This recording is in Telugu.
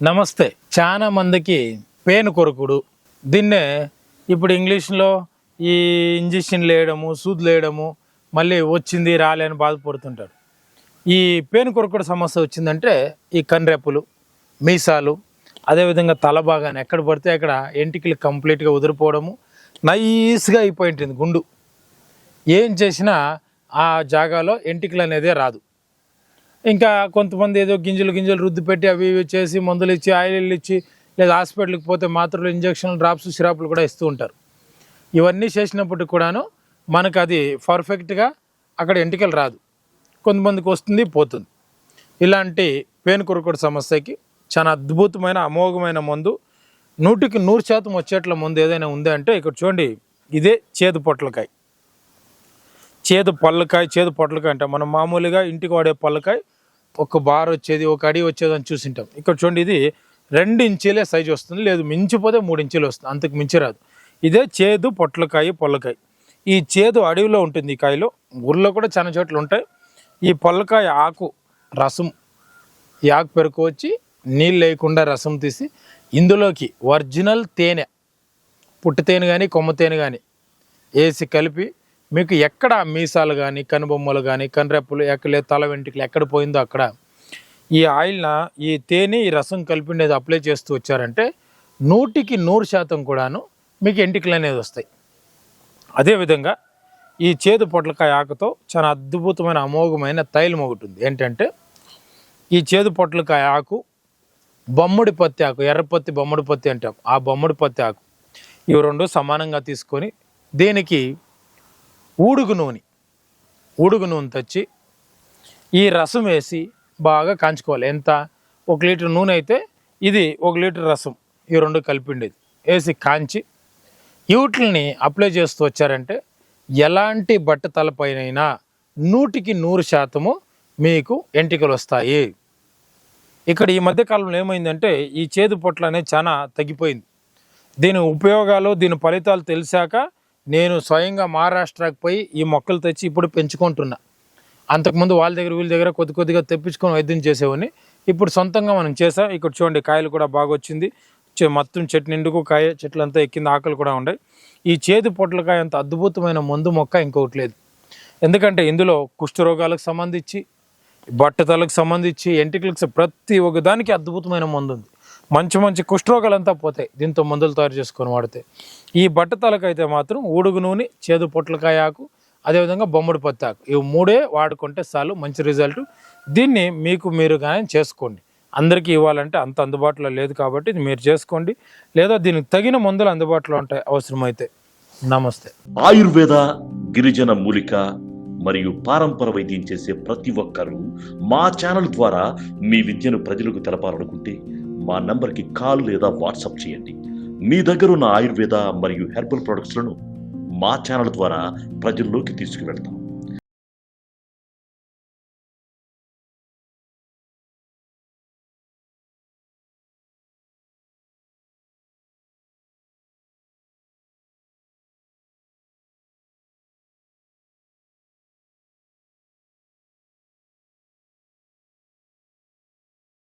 నమస్తే. చాలా మందికి పేను కొరుకుడు, దీన్నే ఇప్పుడు ఇంగ్లీష్లో ఈ ఇంజక్షన్లు వేయడము, సూదులు వేయడము, మళ్ళీ వచ్చింది రాలే అని బాధపడుతుంటారు. ఈ పేను కొరుకుడు సమస్య వచ్చిందంటే ఈ కన్రెప్పులు, మీసాలు, అదేవిధంగా తల భాగాన్ని ఎక్కడ పడితే అక్కడ ఎంటికలు కంప్లీట్గా ఉదిరిపోవడము, నైస్గా అయిపోయి ఉంటుంది గుండు. ఏం చేసినా ఆ జాగాలో ఎంటికలు అనేదే రాదు. ఇంకా కొంతమంది ఏదో గింజలు రుద్ది పెట్టి అవి ఇవి చేసి మందులు ఇచ్చి ఆయిల్ ఇచ్చి లేదా హాస్పిటల్కి పోతే మాత్రలు, ఇంజక్షన్లు, డ్రాప్స్, సిరాపులు కూడా ఇస్తూ ఉంటారు. ఇవన్నీ చేసినప్పటికి కూడాను మనకు అది పర్ఫెక్ట్గా అక్కడ ఎంటికలు రాదు. కొంతమందికి వస్తుంది, పోతుంది. ఇలాంటి పేను కొరుకుడు సమస్యకి చాలా అద్భుతమైన అమోఘమైన మందు, 100% వచ్చేట్ల మందు ఏదైనా ఉంది అంటే ఇక్కడ చూడండి, ఇదే చేదు పొట్లకాయ. చేదు పళ్ళకాయ, చేదు పొట్లకాయ అంటే మనం మామూలుగా ఇంటికి వాడే పళ్ళకాయ ఒక బార్ వచ్చేది, ఒక అడి వచ్చేది అని చూసింటాం. ఇక్కడ చూడండి, ఇది 2 ఇంచీలే సైజు వస్తుంది, లేదు మించిపోతే 3 ఇంచీలు వస్తుంది, అంతకు మించి రాదు. ఇదే చేదు పొట్లకాయ, పొల్లకాయ. ఈ చేదు అడవిలో ఉంటుంది, ఈ కాయలో ఊర్లో కూడా చాలా చోట్ల ఉంటాయి. ఈ పొల్లకాయ ఆకు రసం, ఈ ఆకు పెరుకోవచ్చి నీళ్ళు లేకుండా రసం తీసి ఇందులోకి ఒరిజినల్ తేనె, పుట్టి తేనె కానీ కొమ్మ తేనె కానీ వేసి కలిపి మీకు ఎక్కడ మీసాలు కానీ, కనుబొమ్మలు కానీ, కనురెప్పులు ఎక్కడ, తల వెంట్రుకలు ఎక్కడ పోయిందో అక్కడ ఈ ఆయిల్న ఈ తేనె, ఈ రసం కలిపిండేది అప్లై చేస్తూ వచ్చారంటే 100% కూడాను మీకు ఎంటికలు అనేది వస్తాయి. అదేవిధంగా ఈ చేదు పొట్లకాయ ఆకుతో చాలా అద్భుతమైన అమోఘమైన తైలం ఒకటి ఉంది. ఏంటంటే ఈ చేదు పొట్లకాయ ఆకు, బొమ్మడి పత్తి ఆకు, ఎర్రపత్తి బొమ్మడి పత్తి అంటాం, ఆ బొమ్మడి పత్తి ఆకు, ఇవి 2 సమానంగా తీసుకొని దీనికి ఊడుగు నూనె తెచ్చి ఈ రసం వేసి బాగా కాంచుకోవాలి. ఎంత? 1 లీటర్ నూనె అయితే ఇది 1 లీటర్ రసం, ఈ 2 కలిపిండేది వేసి కాంచి వీటిని అప్లై చేస్తూ వచ్చారంటే ఎలాంటి బట్ట తలపైనైనా 100% మీకు ఎంటికలు వస్తాయి. ఇక్కడ ఈ మధ్యకాలంలో ఏమైందంటే ఈ చేదు పొట్ల అనేది చాలా తగ్గిపోయింది. దీని ఉపయోగాలు, దీని ఫలితాలు తెలిసాక నేను స్వయంగా మహారాష్ట్రకి పోయి ఈ మొక్కలు తెచ్చి ఇప్పుడు పెంచుకుంటున్నా. అంతకుముందు వాళ్ళ దగ్గర వీళ్ళ దగ్గర కొద్దిగా తెప్పించుకొని వైద్యం చేసేవాడిని. ఇప్పుడు సొంతంగా మనం చేసాం. ఇక్కడ చూడండి, కాయలు కూడా బాగా వచ్చింది, మొత్తం చెట్టు నిండుకు కాయ, చెట్లంతా ఎక్కింది, ఆకులు కూడా ఉన్నాయి. ఈ చేదు పొట్లకాయ అంత అద్భుతమైన మందు మొక్క ఇంకొకటి లేదు. ఎందుకంటే ఇందులో కుష్ఠరోగాలకు సంబంధించి, బట్టతలకు సంబంధించి, ఎంటికలకు ప్రతి ఒక్క దానికి అద్భుతమైన మందు ఉంది. మంచి కుష్ఠరోగాలంతా పోతాయి దీంతో మందులు తయారు చేసుకొని వాడితే. ఈ బట్టతలకు అయితే మాత్రం ఊడుగు నూనె, చేదు పొట్లకాయ ఆకు, అదేవిధంగా బొమ్మడి పత్తి ఆకు, ఇవి 3 వాడుకుంటే చాలు, మంచి రిజల్ట్. దీన్ని మీరు కానీ చేసుకోండి. అందరికీ ఇవ్వాలంటే అంత అందుబాటులో లేదు కాబట్టి ఇది మీరు చేసుకోండి, లేదా దీనికి తగిన మందులు అందుబాటులో ఉంటాయి అవసరమైతే. నమస్తే. ఆయుర్వేద, గిరిజన మూలిక మరియు పారంపర వైద్యం చేసే ప్రతి ఒక్కరూ మా ఛానల్ ద్వారా మీ విద్యను ప్రజలకు తెలపాలనుకుంటే మా నంబర్కి కాల్ లేదా వాట్సాప్ చేయండి. మీ దగ్గర ఉన్న ఆయుర్వేద మరియు హెర్బల్ ప్రొడక్ట్స్లను మా ఛానల్ ద్వారా ప్రజల్లోకి తీసుకువెళ్తాం.